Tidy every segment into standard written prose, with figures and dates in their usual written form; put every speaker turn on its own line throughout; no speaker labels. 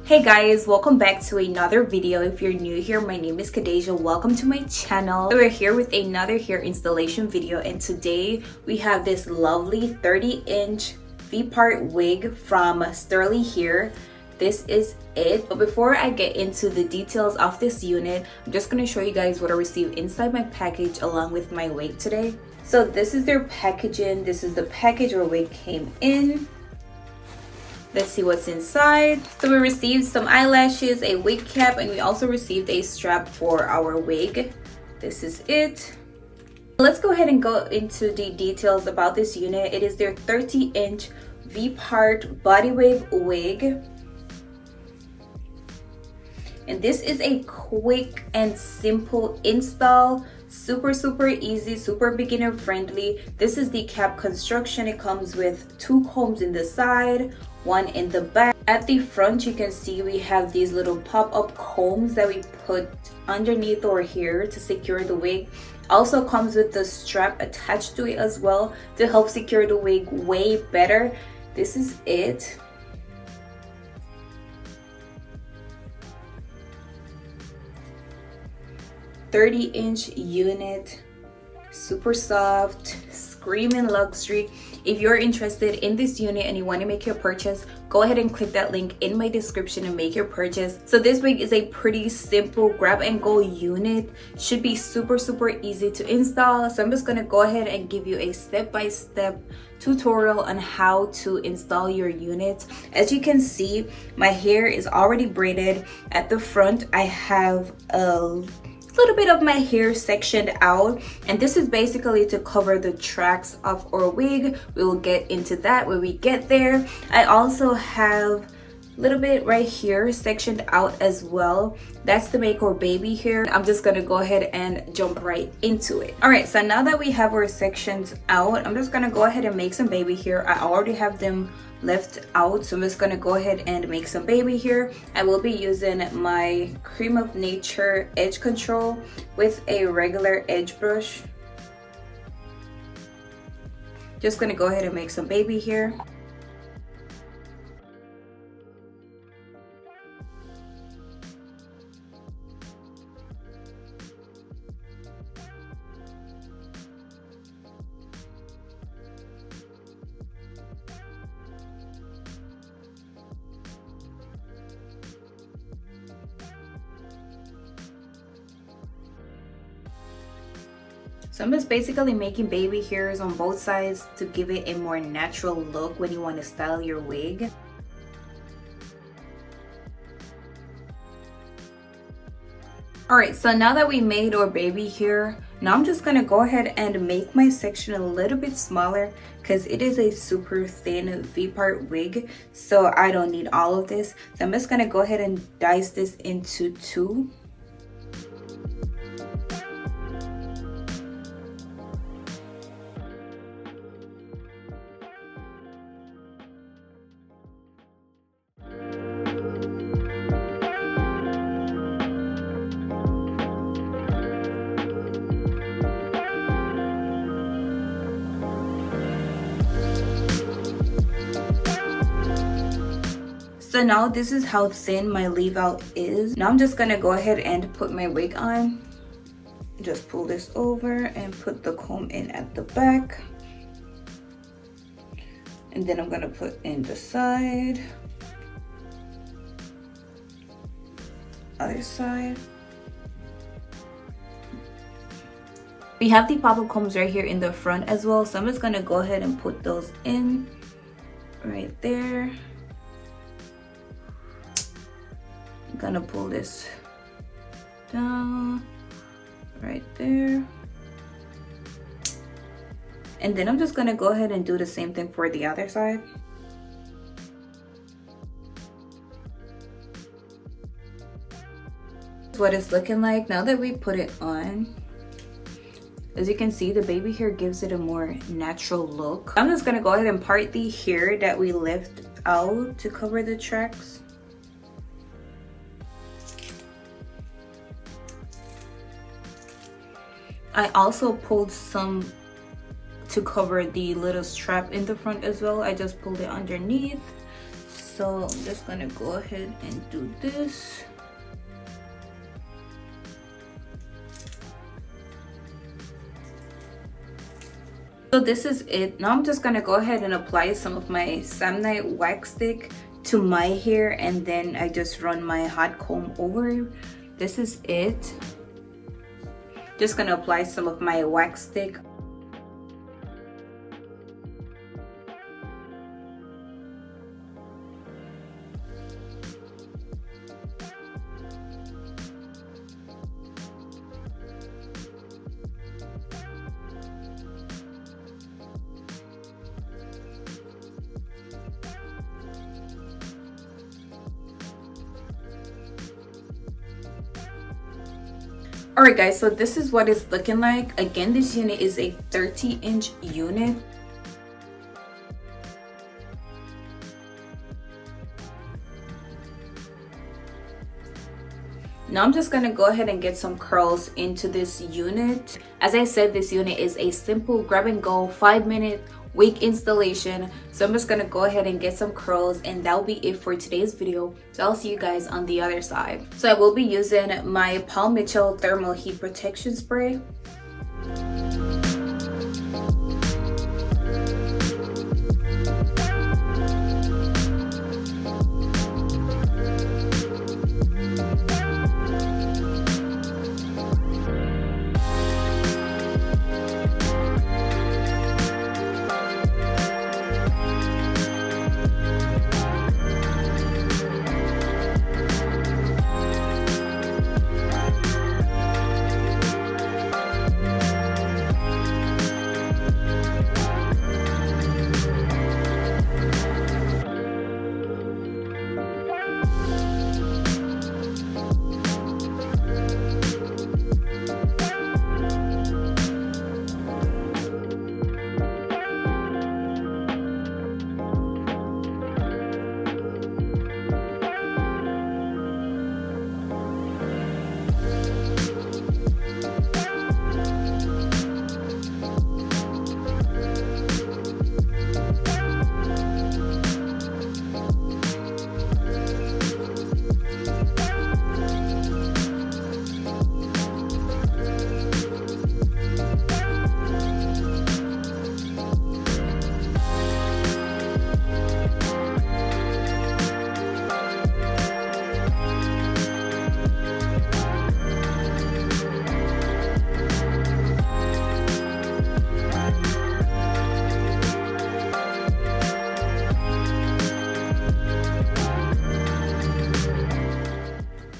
Hey guys, welcome back to another video. If you're new here, my name is Kadeja. Welcome to my channel. We're here with another hair installation video, and today we have this lovely 30-inch V-part wig from Sterlyhair. This is it. But before I get into the details of this unit, I'm just going to show you guys what I received inside my package along with my wig today. So this is their packaging. This is the package where wig came in. Let's see what's inside. So we received some eyelashes, a wig cap, and we also received a strap for our wig. This is it. Let's go ahead and go into the details about this unit. It is their 30-inch V-part body wave wig. And this is a quick and simple install. Super easy, super beginner friendly. This is the cap construction. It comes with 2 combs in the side, 1 in the back. At the front, you can see we have these little pop-up combs that we put underneath our hair to secure the wig. Also comes with the strap attached to it as well to help secure the wig way better. This is it. $30-inch unit, super soft, screaming luxury. If you're interested in this unit and you want to make your purchase, go ahead and click that link in my description and make your purchase. So this wig is a pretty simple grab and go unit. Should be super easy to install. So I'm just going to go ahead and give you a step-by-step tutorial on how to install your unit. As you can see, my hair is already braided. At the front, I have a little bit of my hair sectioned out, and this is basically to cover the tracks of our wig. We will get into that when we get there. I also have a little bit right here sectioned out as well. That's to make our baby hair. I'm just gonna go ahead and jump right into it. All right, so now that we have our sections out, I'm just gonna go ahead and make some baby hair. I already have them left out, so I'm just gonna go ahead and make some baby hair. I will be using my Cream of Nature edge control with a regular edge brush. Just gonna go ahead and make some baby hair. So I'm just basically making baby hairs on both sides to give it a more natural look when you want to style your wig. Alright, so now that we made our baby hair, now I'm just gonna go ahead and make my section a little bit smaller because it is a super thin V-part wig, so I don't need all of this. So I'm just gonna go ahead and dice this into 2. So now this is how thin my leave out is. Now I'm just gonna go ahead and put my wig on. Just pull this over and put the comb in at the back. And then I'm gonna put in the side. Other side. We have the pop-up combs right here in the front as well. So I'm just gonna go ahead and put those in right there. Gonna pull this down right there, and then I'm just gonna go ahead and do the same thing for the other side. That's what it's looking like now that we put it on. As you can see, the baby hair gives it a more natural look. I'm just gonna go ahead and part the hair that we left out to cover the tracks. I also pulled some to cover the little strap in the front as well. I just pulled it underneath. so I'm just gonna go ahead and do this. So this is it. Now I'm just gonna go ahead and apply some of my Samnite wax stick to my hair, and then I just run my hot comb over. This is it. Just gonna apply some of my wax stick. Alright guys, so this is what it's looking like. Again, this unit is a 30-inch unit. Now I'm just gonna go ahead and get some curls into this unit. As I said, this unit is a simple grab and go 5-minute wig installation. So I'm just gonna go ahead and get some curls, and that'll be it for today's video. So I'll see you guys on the other side. So I will be using my Paul Mitchell thermal heat protection spray.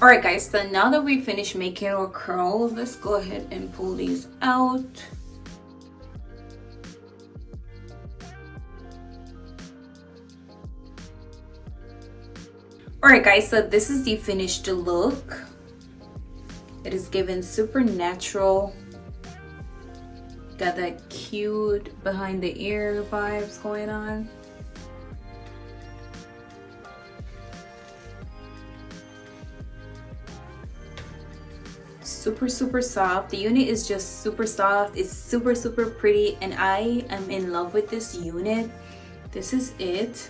Alright guys, so now that we finished making our curls, let's go ahead and pull these out. Alright guys, so this is the finished look. It is given super natural. Got that cute behind the ear vibes going on. Super soft. The unit is just super soft. It's super pretty, and I am in love with this unit. This is it.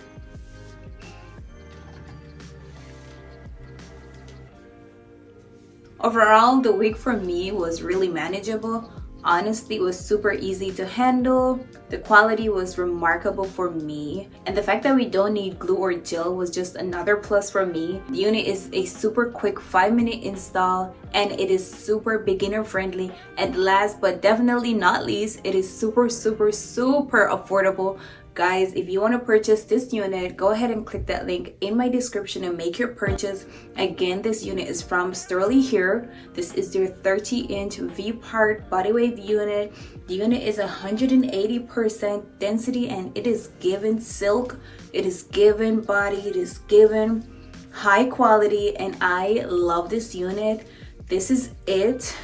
Overall, the wig for me was really manageable. Honestly, it was super easy to handle. The quality was remarkable for me, and the fact that we don't need glue or gel was just another plus for me. The unit is a super quick 5-minute install, and it is super beginner friendly. And last but definitely not least, it is super affordable. Guys, if you want to purchase this unit, go ahead and click that link in my description and make your purchase. Again, this unit is from Sterlyhair. This is their 30-inch vpart body wave unit. The unit is 180% density, and it is given silk, it is given body, it is given high quality, and I love this unit. This is it.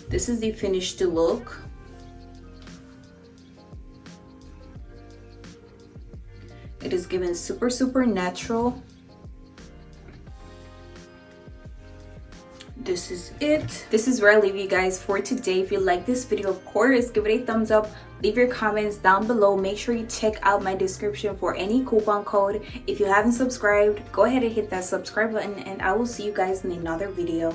This is the finished look. It is given super natural. This this is it. This is where I leave you guys for today. If you like this video, of course, give it a thumbs up. Leave your comments down below. Make sure you check out my description for any coupon code. If you haven't subscribed, go ahead and hit that subscribe button, and I will see you guys in another video.